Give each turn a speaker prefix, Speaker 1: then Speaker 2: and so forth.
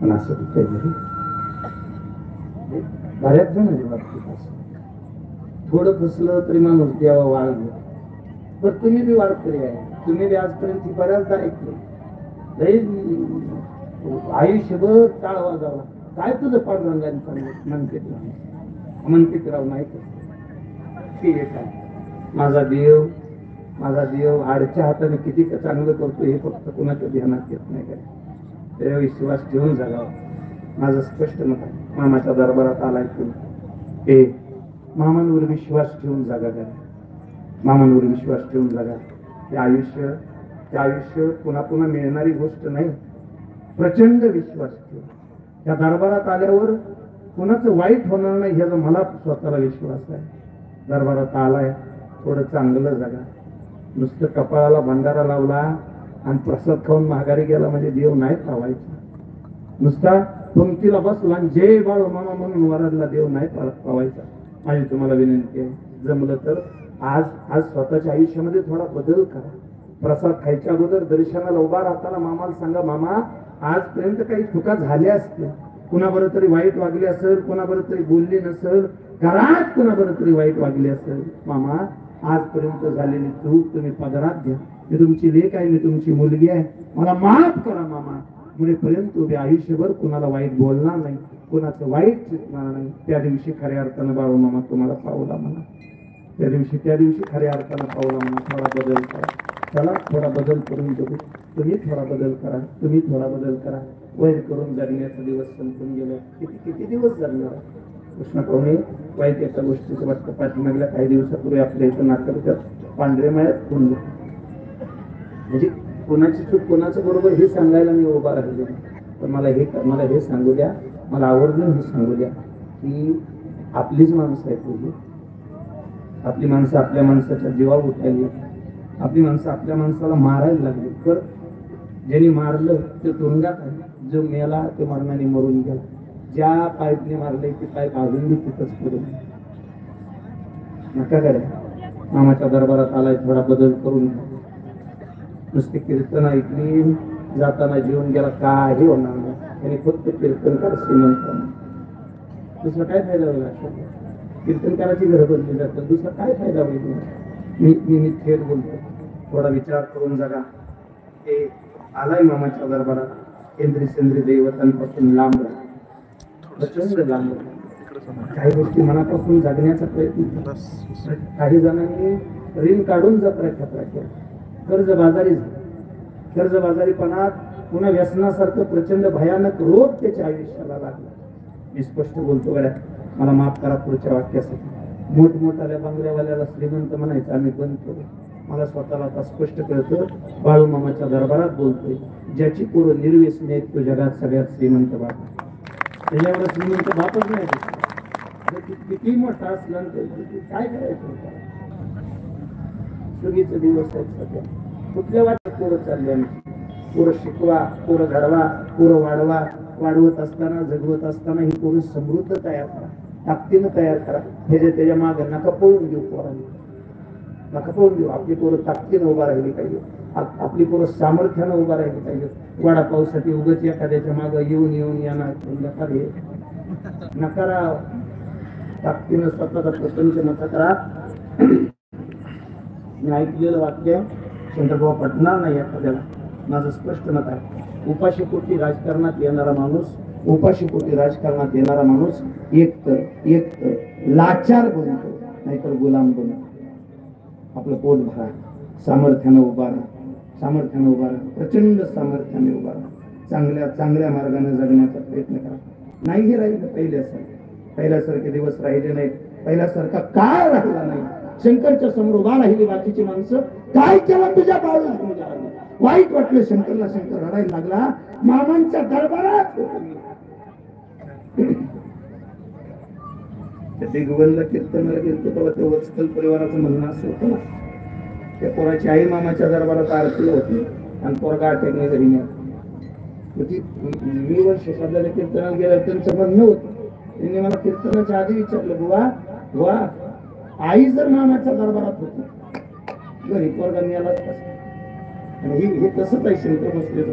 Speaker 1: पण असं काही नाही. बऱ्याच जणांनी बाबतीत असं थोडं फसलं तरी माणूस देवा वाढ घेऊ. पण तुम्ही बी वाढकरी आहे, तुम्ही बी आजपर्यंत बऱ्याचदा ऐकलं आयुष्यभर टाळ वाजावला. काय तुझं पांडुरंगाने सांगितलं मनकितराव नाही माझा देव आडच्या हाताने किती चांगलं करतो हे फक्त कोणाच्या ध्यानात येत नाही काय. त्यावर विश्वास ठेवून जागा. माझं स्पष्ट मत आहे, मामाच्या दरबारात आलाय तुम्ही मामांवर विश्वास ठेवून जागा करा. मामांवर विश्वास ठेवून जागा. ते आयुष्य पुन्हा पुन्हा मिळणारी गोष्ट नाही. प्रचंड विश्वास ठेव. त्या दरबारात आल्यावर कुणाचं वाईट होणार नाही ह्याचा मला स्वतःला विश्वास आहे. दरबारात आलाय थोडं चांगलं जागा. नुसतं कपाळाला भंडारा लावला आणि प्रसाद खाऊन माघारी गेला म्हणजे देव नाही पावायचा. नुसता पंक्तीला बसला आणि जय बाळू मामा म्हणून वराडला देव नाही पावायचा. माझी तुम्हाला विनंती आहे, जमलं तर आज स्वतःच्या आयुष्यामध्ये थोडा बदल करा. प्रसाद खायच्या अगोदर दर्शनाला उभा राहताना मामाला सांगा, मामा आजपर्यंत काही चुका झाल्या असतील, कुणाबरोबर तरी वाईट वागले असेल, कुणाबरोबर तरी बोलली नसेल, घरात कुणाबरोबर तरी वाईट वागले असेल, मामा आजपर्यंत झालेली चूक तुम्ही पदरात घ्या. मी तुमची लेक आहे, मी तुमची मुलगी आहे, मला माफ करा मामा. मुळेपर्यंत उभे आयुष्यभर कुणाला वाईट बोलणार नाही, कुणाचं वाईट चितणार नाही. त्या दिवशी खऱ्या अर्थानं बाळू मामा तुम्हाला पावला म्हणा. त्या दिवशी खऱ्या अर्थानं पावला म्हणा. थोडा बदल करा. चला थोडा बदल करून बघू. तुम्ही थोडा बदल करा, तुम्ही थोडा बदल करा. वैर करून जगण्याचा दिवस संपून गेला. किती दिवस जगणार. कृष्ण पाहुणे वाईट एका गोष्टीचं वाटतं. पाठीमागल्या काही दिवसापूर्वी आपल्या इथं नाटकात पांढरे मायात कोंडले म्हणजे कोणाची चूक कोणाचं बरोबर हे सांगायला मी उभा राहिलो. पण मला हे सांगू द्या, मला आवर्जून हे सांगू द्या की आपलीच माणसं आहेत तुझी. आपली माणसं आपल्या माणसाच्या जीवावर उठायली. आपली माणसं आपल्या माणसाला मारायला लागली. तर ज्यांनी मारलं ते तुरुंगात आहे, जो मेला ते मरणाने मरून गेला. ज्या पाईपने मारले ते पाईप अजून बी तिथंच पडून. नका करा. मामाच्या दरबारात आलाय थोडा बदल करून. नुसते कीर्तन ऐकली जाताना जीवन गेला काही होणार नाही. त्याने फक्त कीर्तनकार श्रीमंत. दुसरा काय फायदा होईल. कीर्तनकाराची घरं बनली जातात, दुसरा काय फायदा होईल. मी थेट बोलतो, थोडा विचार करून जगा. ते आलाय मामाच्या दरबारात, केंद्री सेंद्री दैवतांपासून लांब राहा, प्रचंड लांब राहा. काही गोष्टी मनापासून जगण्याचा प्रयत्न. काही जणांनी ऋण काढून जत्रा खतरा केला. कर्जबाजारीपणात पुन्हा व्यसनासारखं प्रचंड भयानक रोग त्याच्या आयुष्याला लागला. मी स्पष्ट बोलतो गड्या, मला माफ करा पुढच्या वाक्यासाठी. मोठमोठ्याल्या बंगल्यावाल्याला श्रीमंत म्हणायचं आम्ही बंद करू. मला स्वतःला आता स्पष्ट कळतं, बाळू मामाच्या दरबारात बोलतोय, ज्याची पोरं निर्व्यसनी आहेत तो जगात सगळ्यात श्रीमंत बाप. त्याच्यावर श्रीमंत बापच नाही. किती मोठा असला काय करायचं. सुगीचे दिवस आहेत सध्या. कुठल्या वाटत पोरं चालली आमची. पोरं शिकवा, पोरं घडवा, पोरं वाढवा. वाढवत असताना जगवत असताना ही पोरं समृद्ध तयार करा, ताकदीनं तयार करा. त्याच्या मागे नका पळून देऊ पोरांनी, नका पळून देऊ. आपली पोरं ताकदीनं उभा राहिली पाहिजे, आपली पोरं सामर्थ्यानं उभा राहिली पाहिजे. वडापावसाठी उगाच एखाद्याच्या मागे येऊन येणार नकारा. ताकदीनं स्वतःचा प्रपंच नका करा. मी ऐकलेलं वाक्य चंद्रबाबा पटणार नाही एखाद्याला. माझं स्पष्ट मत आहे, उपाशीपोटी राजकारणात येणारा माणूस एक तर लाचार बनतो, नाहीतर गुलाम बनतो. आपलं पोट भरा, सामर्थ्यानं उभा राहा, प्रचंड सामर्थ्याने उभा राहा. चांगल्या मार्गाने जगण्याचा प्रयत्न करा. नाही हे राहिलं पहिल्यासारखे दिवस राहिले नाहीत, पहिल्यासारखा काळ राहिला नाही. शंकरच्या समोर उभा राहिली बाकीची माणसं, काय केलं तुझ्या बाळूला. वाईट वाटलं शंकरला. शंकर रडायला लागला मामांच्या दरबारात. दिग्वंद कीर्तनाला गेलतो तेव्हा ते वत्सल परिवाराचं म्हणणं असं होतं ना, त्या पोराची आई मामाच्या दरबारात आरती होती आणि पोरगा अटॅकने घरी मिळाली. मी वर्ष सध्याला कीर्तनाला गेलं त्यांचं म्हणणं होतं. त्यांनी मला कीर्तनाच्या आधी विचारलं, बुवा आई जर मामाच्या दरबारात होती घरी पोरगा मिळालाच कसं. हे तसंच आहे शंकर बसलेलं.